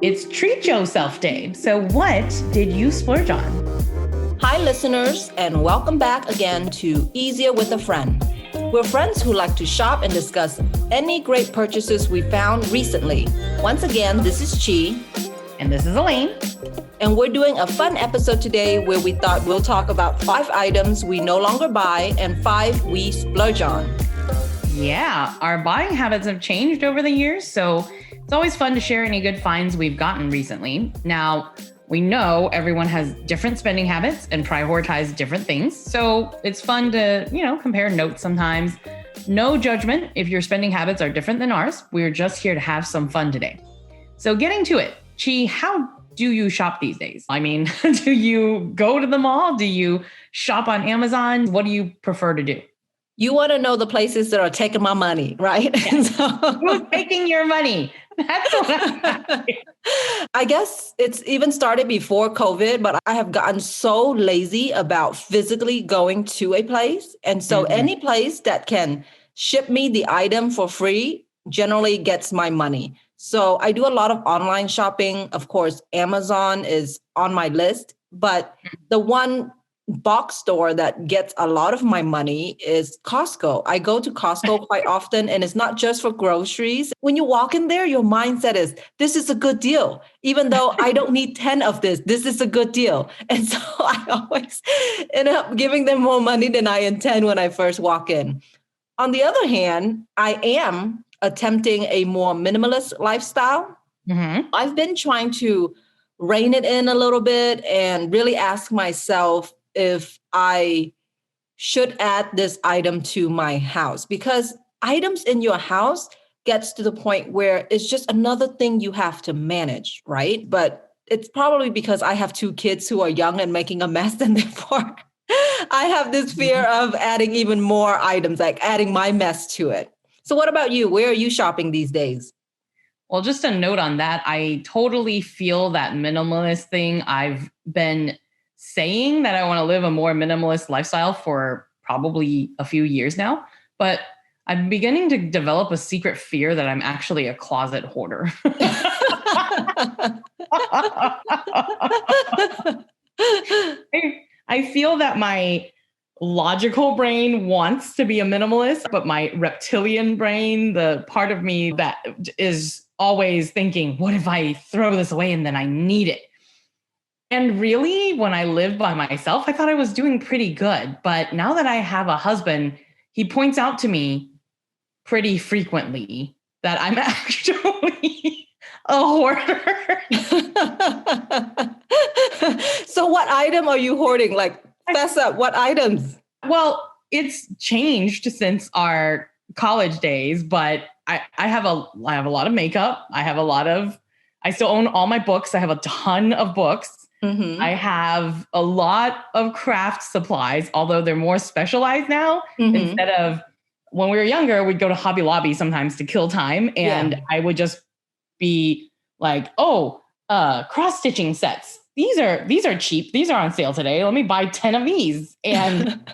It's Treat Yourself Day. So what did you splurge on? Hi, listeners, and welcome back again to Easier with a Friend. We're friends who like to shop and discuss any great purchases we found recently. Once again, this is Chi. And this is Elaine. And we're doing a fun episode today where we thought we'll talk about 5 items we no longer buy and 5 we splurge on. Yeah, our buying habits have changed over the years, so it's always fun to share any good finds we've gotten recently. Now, we know everyone has different spending habits and prioritize different things, so it's fun to, compare notes sometimes. No judgment if your spending habits are different than ours. We're just here to have some fun today. So getting to it, Chi, how do you shop these days? I mean, do you go to the mall? Do you shop on Amazon? What do you prefer to do? You want to know the places that are taking my money, right? Yes. Who's taking your money? That's what I guess it's even started before COVID, but I have gotten so lazy about physically going to a place. And so any place that can ship me the item for free generally gets my money. So I do a lot of online shopping. Of course, Amazon is on my list, but the one box store that gets a lot of my money is Costco. I go to Costco quite often, and it's not just for groceries. When you walk in there, your mindset is, this is a good deal. Even though I don't need 10 of this is a good deal. And so I always end up giving them more money than I intend when I first walk in. On the other hand, I am attempting a more minimalist lifestyle. I've been trying to rein it in a little bit and really ask myself if I should add this item to my house, because items in your house gets to the point where it's just another thing you have to manage, right? But it's probably because I have 2 kids who are young and making a mess, and therefore I have this fear of adding even more items, like adding my mess to it. So what about you? Where are you shopping these days? Well, just a note on that. I totally feel that minimalist thing. I've been saying that I want to live a more minimalist lifestyle for probably a few years now, but I'm beginning to develop a secret fear that I'm actually a closet hoarder. I feel that my logical brain wants to be a minimalist, but my reptilian brain, the part of me that is always thinking, what if I throw this away and then I need it? And really, when I lived by myself, I thought I was doing pretty good. But now that I have a husband, he points out to me pretty frequently that I'm actually a hoarder. So what item are you hoarding? Like, fess up, what items? Well, it's changed since our college days, but I have a lot of makeup. I still own all my books. I have a ton of books. I have a lot of craft supplies, although they're more specialized now. Instead of when we were younger, we'd go to Hobby Lobby sometimes to kill time. And I would just be like, cross-stitching sets. These are cheap. These are on sale today. Let me buy 10 of these. And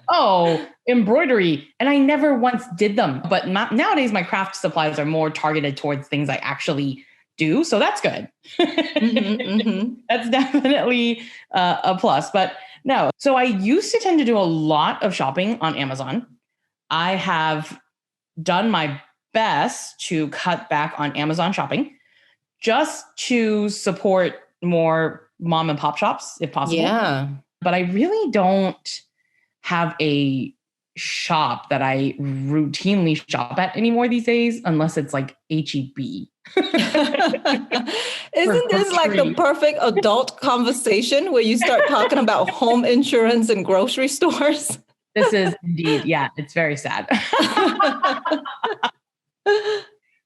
embroidery. And I never once did them. But nowadays, my craft supplies are more targeted towards things I actually do. So that's good. That's definitely a plus. But no. So I used to tend to do a lot of shopping on Amazon. I have done my best to cut back on Amazon shopping just to support more mom and pop shops if possible. Yeah. But I really don't have a shop that I routinely shop at anymore these days, unless it's like HEB. Isn't this like the perfect adult conversation where you start talking about home insurance and grocery stores? This is indeed, yeah, it's very sad.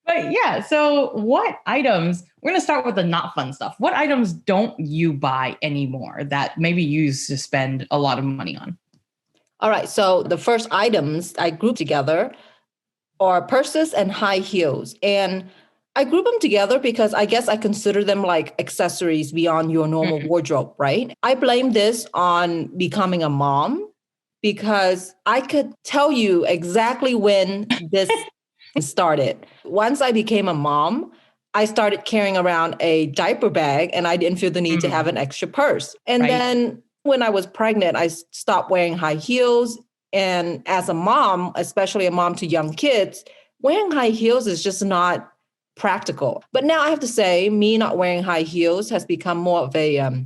But yeah, so what items, we're going to start with the not fun stuff. What items don't you buy anymore that maybe you used to spend a lot of money on? All right, so the first items I grouped together are purses and high heels. And I group them together because I guess I consider them like accessories beyond your normal wardrobe, right? I blame this on becoming a mom because I could tell you exactly when this started. Once I became a mom, I started carrying around a diaper bag and I didn't feel the need to have an extra purse. And then when I was pregnant, I stopped wearing high heels. And as a mom, especially a mom to young kids, wearing high heels is just not practical. But now I have to say, me not wearing high heels has become more of a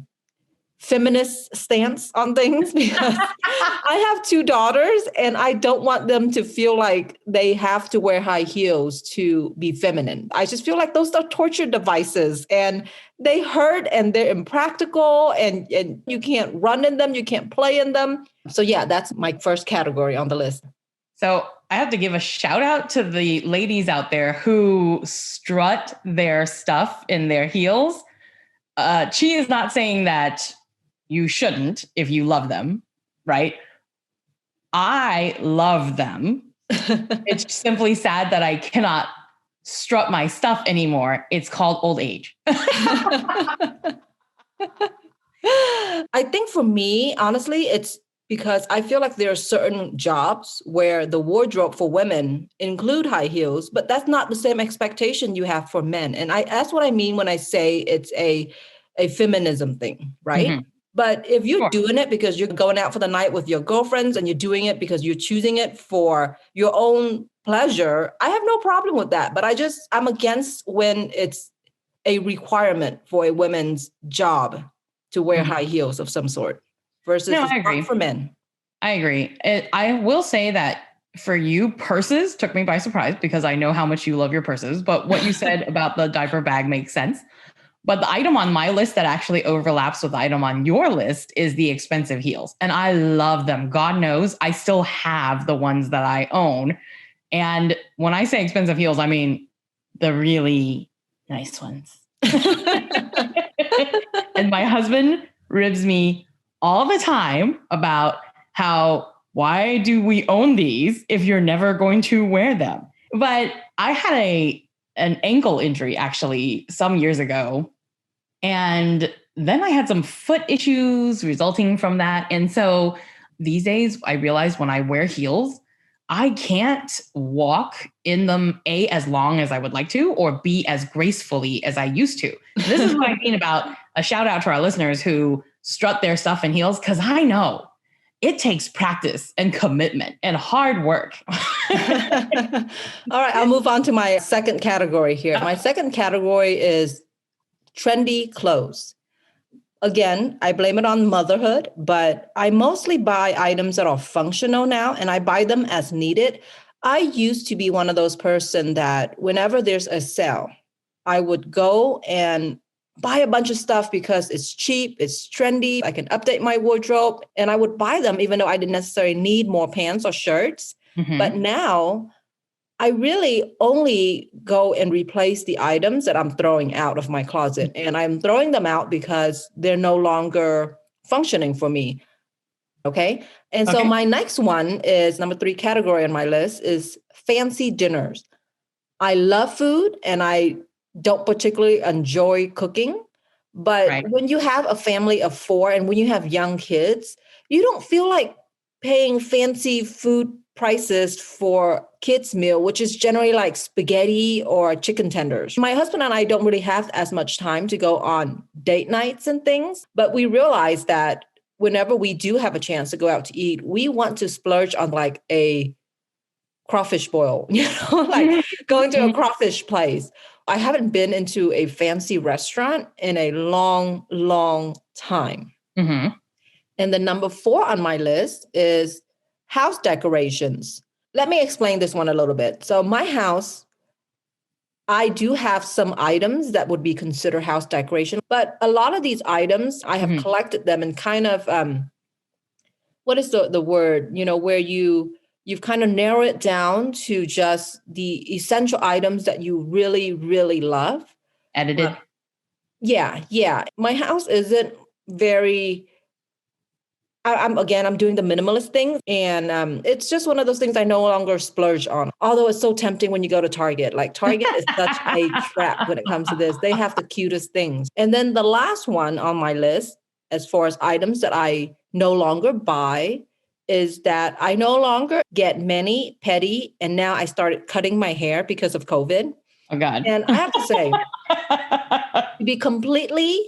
feminist stance on things because I have two daughters and I don't want them to feel like they have to wear high heels to be feminine. I just feel like those are torture devices and they hurt and they're impractical and you can't run in them, you can't play in them. So yeah, that's my first category on the list. So I have to give a shout out to the ladies out there who strut their stuff in their heels. Chi is not saying that you shouldn't if you love them, right? I love them. It's simply sad that I cannot strut my stuff anymore. It's called old age. I think for me, honestly, it's because I feel like there are certain jobs where the wardrobe for women include high heels, but that's not the same expectation you have for men. And that's what I mean when I say it's a feminism thing, right? Mm-hmm. But if you're doing it because you're going out for the night with your girlfriends and you're doing it because you're choosing it for your own pleasure, I have no problem with that. But I'm against when it's a requirement for a woman's job to wear high heels of some sort versus I agree. Not for men. I agree. I will say that for you, purses took me by surprise because I know how much you love your purses. But what you said about the diaper bag makes sense. But the item on my list that actually overlaps with the item on your list is the expensive heels. And I love them. God knows I still have the ones that I own. And when I say expensive heels, I mean the really nice ones. And my husband ribs me all the time about why do we own these if you're never going to wear them? But I had an ankle injury actually some years ago. And then I had some foot issues resulting from that. And so these days I realize when I wear heels, I can't walk in them, A, as long as I would like to, or B, as gracefully as I used to. This is what I mean about a shout out to our listeners who strut their stuff in heels, because I know it takes practice and commitment and hard work. All right, I'll move on to my second category here. My second category is trendy clothes. Again, I blame it on motherhood, but I mostly buy items that are functional now, and I buy them as needed. I used to be one of those person that whenever there's a sale, I would go and buy a bunch of stuff because it's cheap, it's trendy, I can update my wardrobe, and I would buy them even though I didn't necessarily need more pants or shirts. Mm-hmm. But now I really only go and replace the items that I'm throwing out of my closet. And I'm throwing them out because they're no longer functioning for me. Okay. And so my next one is number 3 category on my list is fancy dinners. I love food and I don't particularly enjoy cooking. But when you have a family of 4 and when you have young kids, you don't feel like paying fancy food prices for kids' meal, which is generally like spaghetti or chicken tenders. My husband and I don't really have as much time to go on date nights and things, but we realize that whenever we do have a chance to go out to eat, we want to splurge on like a crawfish boil, like going to a crawfish place. I haven't been into a fancy restaurant in a long, long time. Mm-hmm. And the number 4 on my list is house decorations. Let me explain this one a little bit. So my house, I do have some items that would be considered house decoration, but a lot of these items, I have collected them and kind of, what is the word, where you've kind of narrowed it down to just the essential items that you really, really love. Edited. Yeah. My house isn't very... I'm doing the minimalist thing. And it's just one of those things I no longer splurge on. Although it's so tempting when you go to Target. Like Target is such a trap when it comes to this. They have the cutest things. And then the last one on my list, as far as items that I no longer buy, is that I no longer get many petty, and now I started cutting my hair because of COVID. Oh God. And I have to say, to be completely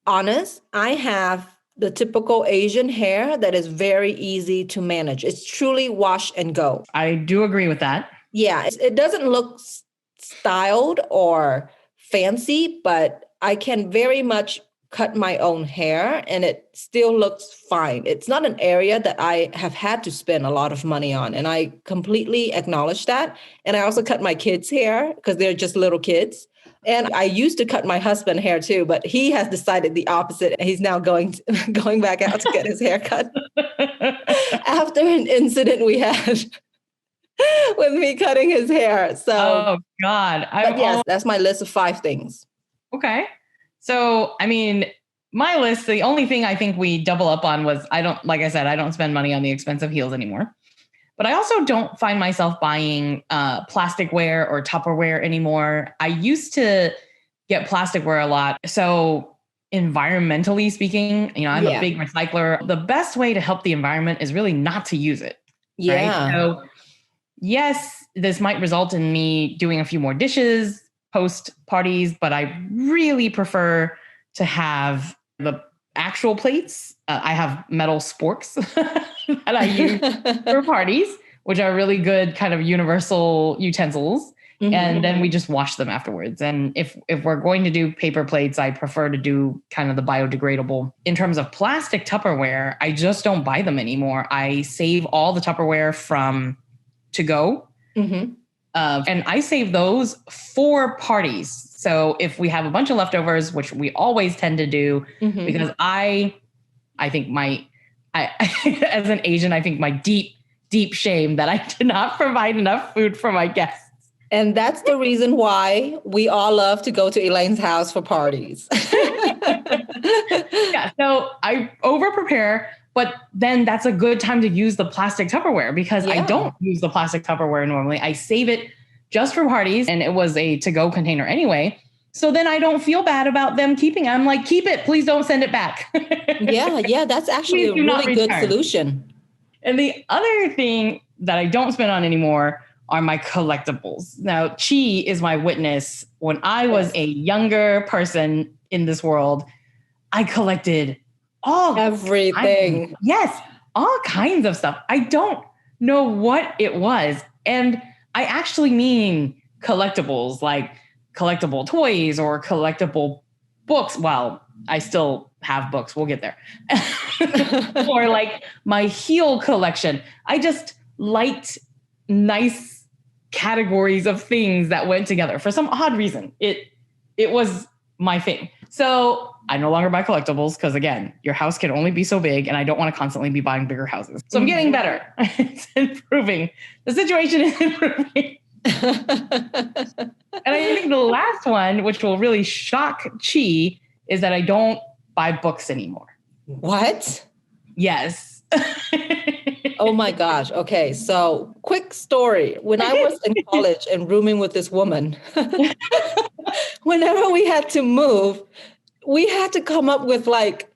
honest, I have the typical Asian hair that is very easy to manage. It's truly wash and go. I do agree with that. Yeah, it doesn't look styled or fancy, but I can very much cut my own hair and it still looks fine. It's not an area that I have had to spend a lot of money on. And I completely acknowledge that. And I also cut my kids' hair because they're just little kids. And I used to cut my husband's hair too, but he has decided the opposite. He's now going back out to get his hair cut after an incident we had with me cutting his hair. So, oh God. But yes, that's my list of 5 things. Okay. So, I mean, my list, the only thing I think we double up on was like I said, I don't spend money on the expensive heels anymore. But I also don't find myself buying plasticware or Tupperware anymore. I used to get plasticware a lot. So environmentally speaking, I'm a big recycler. The best way to help the environment is really not to use it. Yeah. Right? So yes, this might result in me doing a few more dishes post parties, but I really prefer to have the actual plates. I have metal sporks that I use for parties, which are really good kind of universal utensils. Mm-hmm. And then we just wash them afterwards. And if we're going to do paper plates, I prefer to do kind of the biodegradable. In terms of plastic Tupperware, I just don't buy them anymore. I save all the Tupperware from to go. Mm-hmm. And I save those for parties. So if we have a bunch of leftovers, which we always tend to do, mm-hmm. because I think as an Asian, I think my deep, deep shame that I did not provide enough food for my guests. And that's the reason why we all love to go to Elaine's house for parties. Yeah, so I over prepare, but then that's a good time to use the plastic Tupperware because I don't use the plastic Tupperware normally. I save it just for parties, and it was a to-go container anyway. So then I don't feel bad about them keeping it. I'm like, keep it. Please don't send it back. Yeah, that's actually a really good solution. And the other thing that I don't spend on anymore are my collectibles. Now, Chi is my witness. When I was a younger person in this world, I collected everything. All kinds of stuff. I don't know what it was. And I actually mean collectibles, like collectible toys or collectible books. Well, I still have books. We'll get there. Or like my heel collection. I just liked nice categories of things that went together for some odd reason. It was my thing. So I no longer buy collectibles because, again, your house can only be so big and I don't want to constantly be buying bigger houses. So I'm getting better. It's improving. The situation is improving. And I think the last one, which will really shock Chi, is that I don't buy books anymore. What? Yes. Oh my gosh. Okay. So quick story. When I was in college and rooming with this woman, whenever we had to move, we had to come up with like,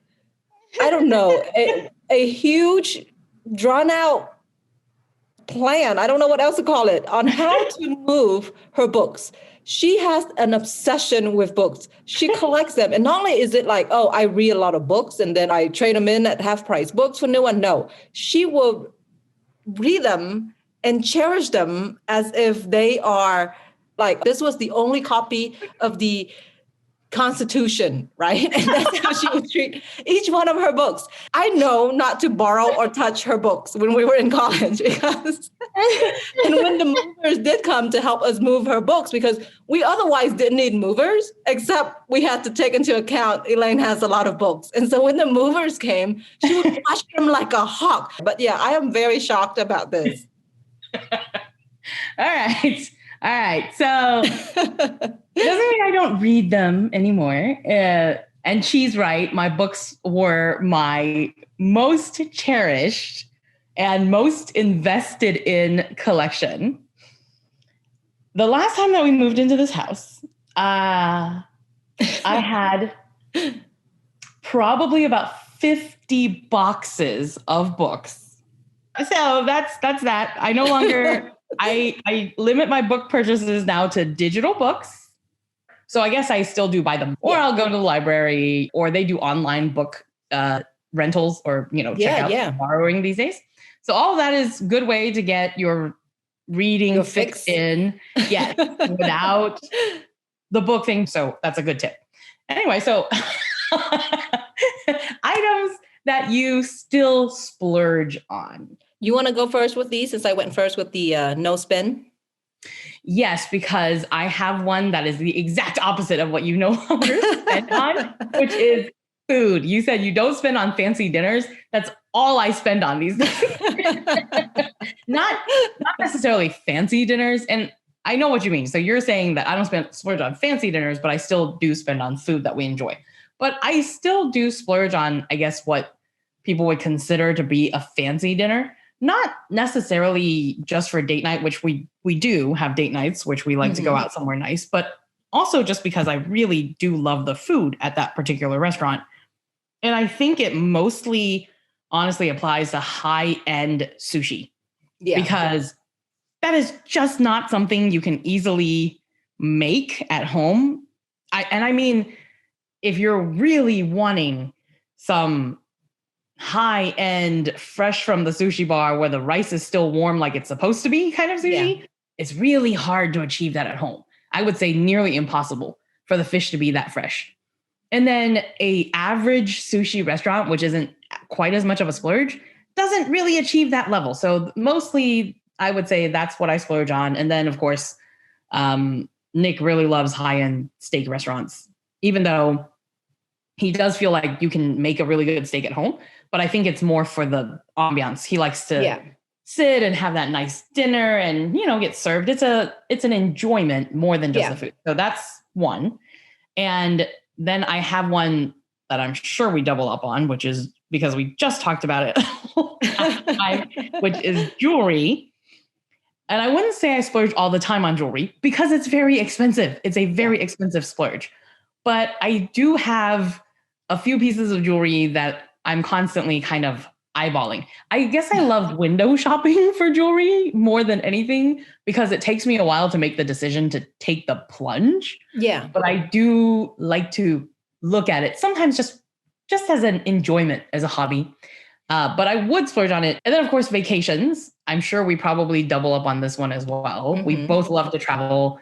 I don't know, a huge drawn out plan. I don't know what else to call it on how to move her books. She has an obsession with books. She collects them. And not only is it like, oh, I read a lot of books and then I trade them in at half price books for new one. No, she will read them and cherish them as if they are like, this was the only copy of the Constitution, right? And that's how she would treat each one of her books. I know not to borrow or touch her books when we were in college because, and when the movers did come to help us move her books, because we otherwise didn't need movers, except we had to take into account Elaine has a lot of books. And so when the movers came, she would watch them like a hawk. But yeah, I am very shocked about this. All right. So it doesn't mean I don't read them anymore. And she's right. My books were my most cherished and most invested in collection. The last time that we moved into this house, I had probably about 50 boxes of books So that's that. I no longer, I limit my book purchases now to digital books. So I guess I still do buy them, or I'll go to the library, or they do online book rentals, or check out borrowing these days. So all of that is a good way to get your reading fixed in, yes, without the book thing. So that's a good tip. Anyway, so items that you still splurge on. You want to go first with these, since I went first with the no spend? Yes, because I have one that is the exact opposite of what you no longer spend on, which is food. You said you don't spend on fancy dinners. That's all I spend on these days. not necessarily fancy dinners. And I know what you mean. So you're saying that I don't splurge on fancy dinners, but I still do spend on food that we enjoy. But I still do splurge on, I guess, what people would consider to be a fancy dinner. Not necessarily just for date night, which we do have date nights, which we like to go out somewhere nice, but also just because I really do love the food at that particular restaurant. And I think it mostly honestly applies to high-end sushi, because that is just not something you can easily make at home. I mean, if you're really wanting some high-end, fresh from the sushi bar where the rice is still warm like it's supposed to be kind of sushi, it's really hard to achieve that at home. I would say nearly impossible for the fish to be that fresh. And then a average sushi restaurant, which isn't quite as much of a splurge, doesn't really achieve that level. So mostly I would say that's what I splurge on. And then of course, Nick really loves high-end steak restaurants, even though he does feel like you can make a really good steak at home. But I think it's more for the ambiance. He likes to sit and have that nice dinner and, get served. It's an enjoyment more than just the food. So that's one. And then I have one that I'm sure we double up on, which is because we just talked about it, which is jewelry. And I wouldn't say I splurge all the time on jewelry because it's very expensive. It's a very expensive splurge. But I do have a few pieces of jewelry that I'm constantly kind of eyeballing. I guess I love window shopping for jewelry more than anything because it takes me a while to make the decision to take the plunge. Yeah. But I do like to look at it sometimes just as an enjoyment, as a hobby. But I would splurge on it. And then, of course, vacations. I'm sure we probably double up on this one as well. Mm-hmm. We both love to travel.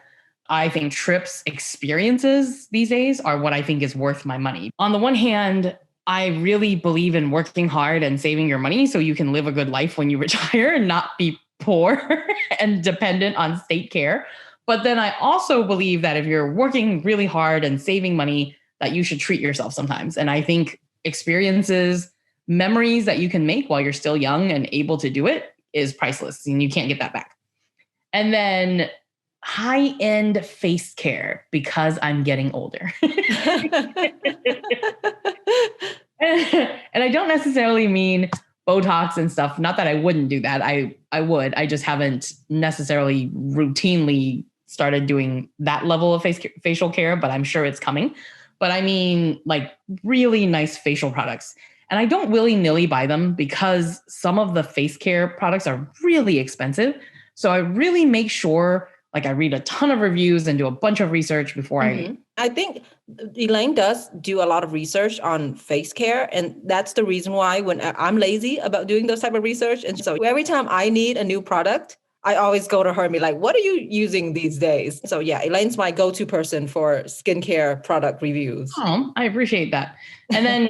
I think trips, experiences these days are what I think is worth my money. On the one hand, I really believe in working hard and saving your money so you can live a good life when you retire and not be poor and dependent on state care. But then I also believe that if you're working really hard and saving money, that you should treat yourself sometimes. And I think experiences, memories that you can make while you're still young and able to do it is priceless, and you can't get that back. And then high-end face care because I'm getting older. And I don't necessarily mean Botox and stuff. Not that I wouldn't do that. I would. I just haven't necessarily routinely started doing that level of facial care, but I'm sure it's coming. But I mean, like, really nice facial products. And I don't willy-nilly buy them because some of the face care products are really expensive. So I really make sure, like, I read a ton of reviews and do a bunch of research before I think Elaine does do a lot of research on face care. And that's the reason why when I'm lazy about doing those type of research. And so every time I need a new product, I always go to her and be like, what are you using these days? So yeah, Elaine's my go-to person for skincare product reviews. Oh, I appreciate that. And then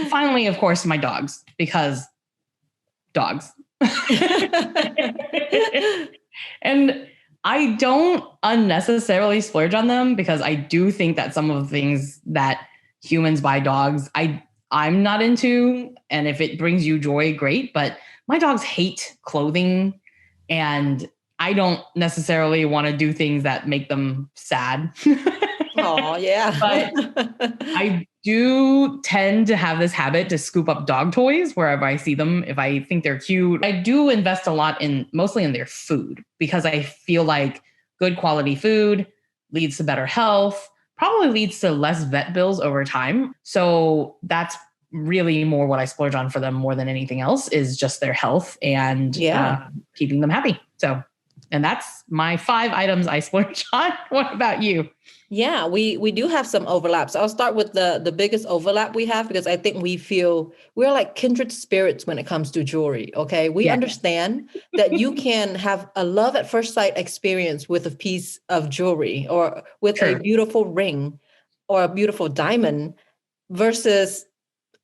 finally, of course, my dogs, because dogs. And I don't unnecessarily splurge on them because I do think that some of the things that humans buy dogs, I'm not into. And if it brings you joy, great. But my dogs hate clothing, and I don't necessarily want to do things that make them sad. Oh, yeah. But I do tend to have this habit to scoop up dog toys wherever I see them. If I think they're cute, I do invest a lot mostly in their food, because I feel like good quality food leads to better health, probably leads to less vet bills over time. So that's really more what I splurge on for them more than anything else is just their health and keeping them happy. So, and that's my 5 items I splurge on. What about you? Yeah, we do have some overlaps. I'll start with the biggest overlap we have, because I think we feel we're like kindred spirits when it comes to jewelry. Okay. We understand that you can have a love at first sight experience with a piece of jewelry or with a beautiful ring or a beautiful diamond versus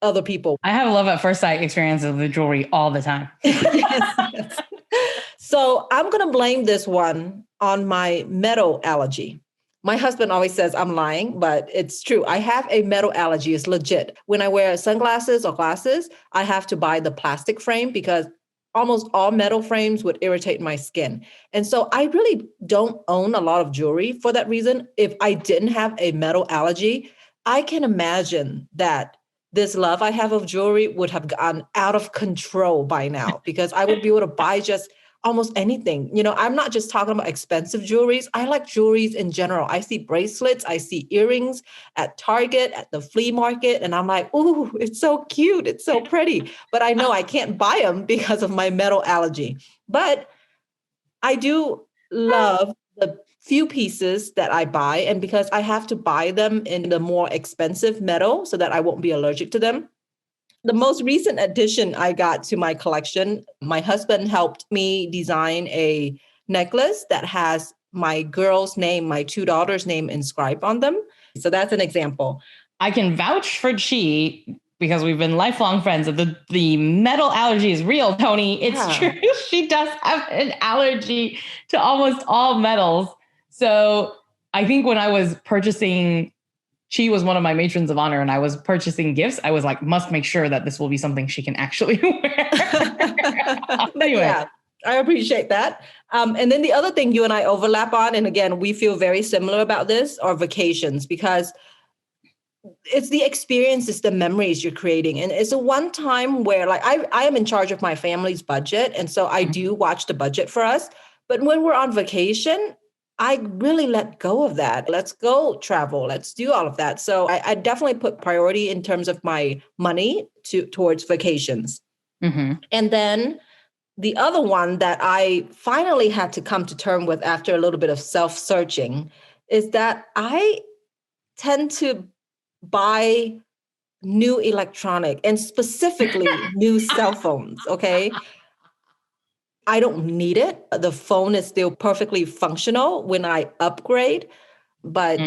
other people. I have a love at first sight experiences with jewelry all the time. Yes. So I'm going to blame this one on my metal allergy. My husband always says I'm lying, but it's true. I have a metal allergy. It's legit. When I wear sunglasses or glasses, I have to buy the plastic frame because almost all metal frames would irritate my skin. And so I really don't own a lot of jewelry for that reason. If I didn't have a metal allergy, I can imagine that this love I have of jewelry would have gone out of control by now, because I would be able to buy just almost anything. You know, I'm not just talking about expensive jewelries. I like jewelries in general. I see bracelets, I see earrings at Target, at the flea market, and I'm like, ooh, it's so cute. It's so pretty. But I know I can't buy them because of my metal allergy. But I do love the few pieces that I buy. And because I have to buy them in the more expensive metal so that I won't be allergic to them. The most recent addition I got to my collection, my husband helped me design a necklace that has my girl's name, my 2 daughters' name inscribed on them. So that's an example. I can vouch for Chi because we've been lifelong friends. The metal allergy is real, Tony. It's true. She does have an allergy to almost all metals. So I think when I was purchasing, she was one of my matrons of honor and I was purchasing gifts, I was like, must make sure that this will be something she can actually wear. Anyway. Yeah, I appreciate that. And then the other thing you and I overlap on, and again, we feel very similar about this, are vacations, because it's the experience, it's the memories you're creating. And it's a one time where like I am in charge of my family's budget. And so I do watch the budget for us. But when we're on vacation, I really let go of that. Let's go travel. Let's do all of that. So I definitely put priority in terms of my money towards vacations. Mm-hmm. And then the other one that I finally had to come to terms with after a little bit of self-searching is that I tend to buy new electronic and specifically new cell phones. Okay. I don't need it. The phone is still perfectly functional when I upgrade, but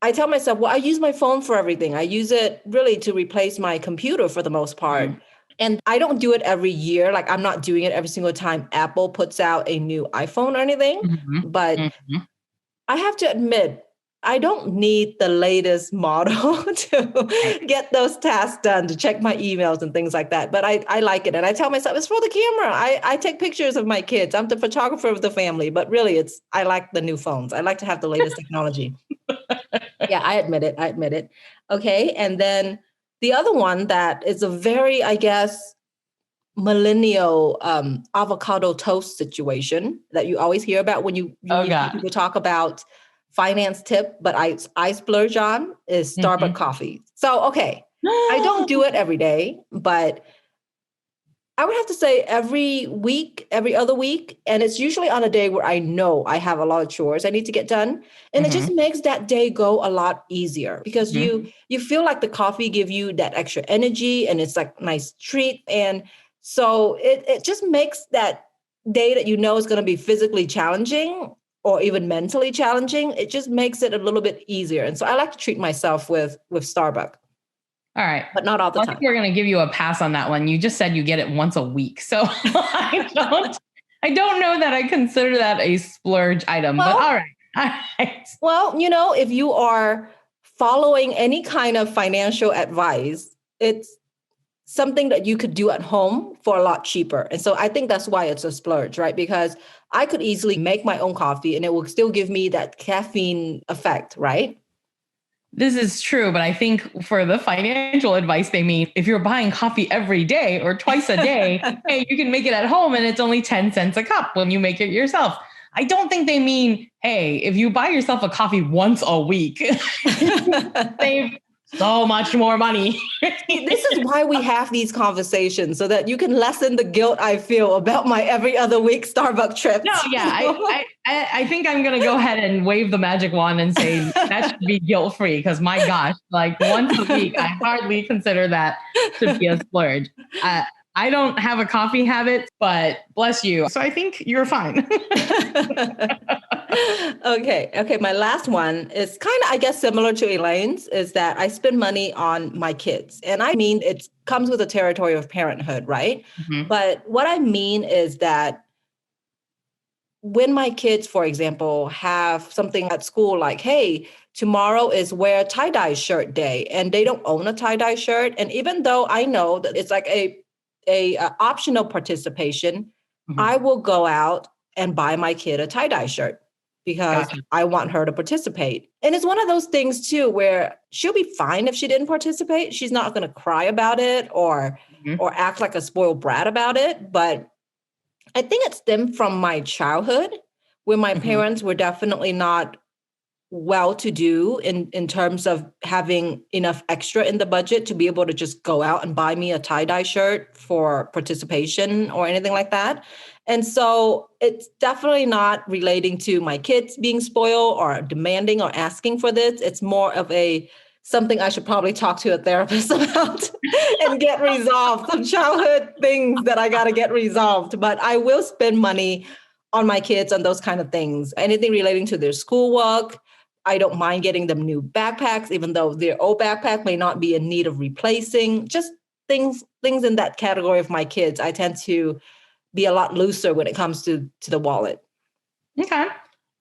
I tell myself, well, I use my phone for everything. I use it really to replace my computer for the most part. And I don't do it every year. Like I'm not doing it every single time Apple puts out a new iPhone or anything, but I have to admit, I don't need the latest model to get those tasks done, to check my emails and things like that. But I like it. And I tell myself, it's for the camera. I take pictures of my kids. I'm the photographer of the family. But really, I like the new phones. I like to have the latest technology. Yeah, I admit it. Okay. And then the other one that is a very, I guess, millennial avocado toast situation that you always hear about when you hear people talk about finance tip, but I splurge on is Starbucks coffee. So, okay, I don't do it every day, but I would have to say every week, every other week. And it's usually on a day where I know I have a lot of chores I need to get done. And it just makes that day go a lot easier because you feel like the coffee give you that extra energy and it's like a nice treat. And so it just makes that day that you know is going to be physically challenging or even mentally challenging, it just makes it a little bit easier. And so I like to treat myself with Starbucks. All right. But not all the time. I think we're going to give you a pass on that one. You just said you get it once a week. So I don't know that I consider that a splurge item, but all right. Well, you know, if you are following any kind of financial advice, it's something that you could do at home for a lot cheaper. And so I think that's why it's a splurge, right? Because I could easily make my own coffee and it will still give me that caffeine effect, right? This is true, but I think for the financial advice, they mean if you're buying coffee every day or twice a day, hey, you can make it at home and it's only 10 cents a cup when you make it yourself. I don't think they mean, hey, if you buy yourself a coffee once a week, save so much more money. This is why we have these conversations, so that you can lessen the guilt I feel about my every other week Starbucks trips. No, yeah, I think I'm gonna go ahead and wave the magic wand and say that should be guilt free, because my gosh, like once a week, I hardly consider that to be a splurge. I don't have a coffee habit, but bless you. So I think you're fine. Okay. My last one is kind of, I guess, similar to Elaine's, is that I spend money on my kids. And I mean, it comes with the territory of parenthood, right? Mm-hmm. But what I mean is that when my kids, for example, have something at school like, hey, tomorrow is wear tie-dye shirt day, and they don't own a tie-dye shirt. And even though I know that it's like a optional participation, Mm-hmm. I will go out and buy my kid a tie-dye shirt because I want her to participate. And it's one of those things too, where she'll be fine if she didn't participate. She's not going to cry about it or act like a spoiled brat about it. But I think it stemmed from my childhood, where my parents were definitely not well-to-do in terms of having enough extra in the budget to be able to just go out and buy me a tie-dye shirt for participation or anything like that. And so it's definitely not relating to my kids being spoiled or demanding or asking for this. It's more of something I should probably talk to a therapist about and get resolved. Some childhood things that I got to get resolved. But I will spend money on my kids on those kind of things. Anything relating to their schoolwork. I don't mind getting them new backpacks, even though their old backpack may not be in need of replacing. Just things in that category of my kids. I tend to be a lot looser when it comes to the wallet. Okay.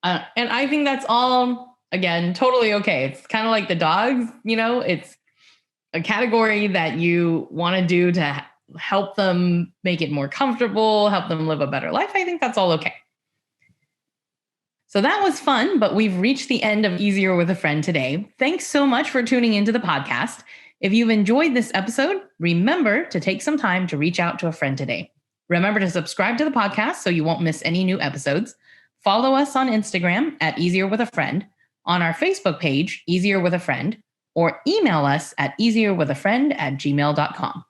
And I think that's all, again, totally okay. It's kind of like the dogs, it's a category that you want to do to help them make it more comfortable, help them live a better life. I think that's all okay. So that was fun, but we've reached the end of Easier with a Friend today. Thanks so much for tuning into the podcast. If you've enjoyed this episode, remember to take some time to reach out to a friend today. Remember to subscribe to the podcast so you won't miss any new episodes. Follow us on Instagram at Easier with a Friend, on our Facebook page, Easier with a Friend, or email us at easierwithafriend@gmail.com.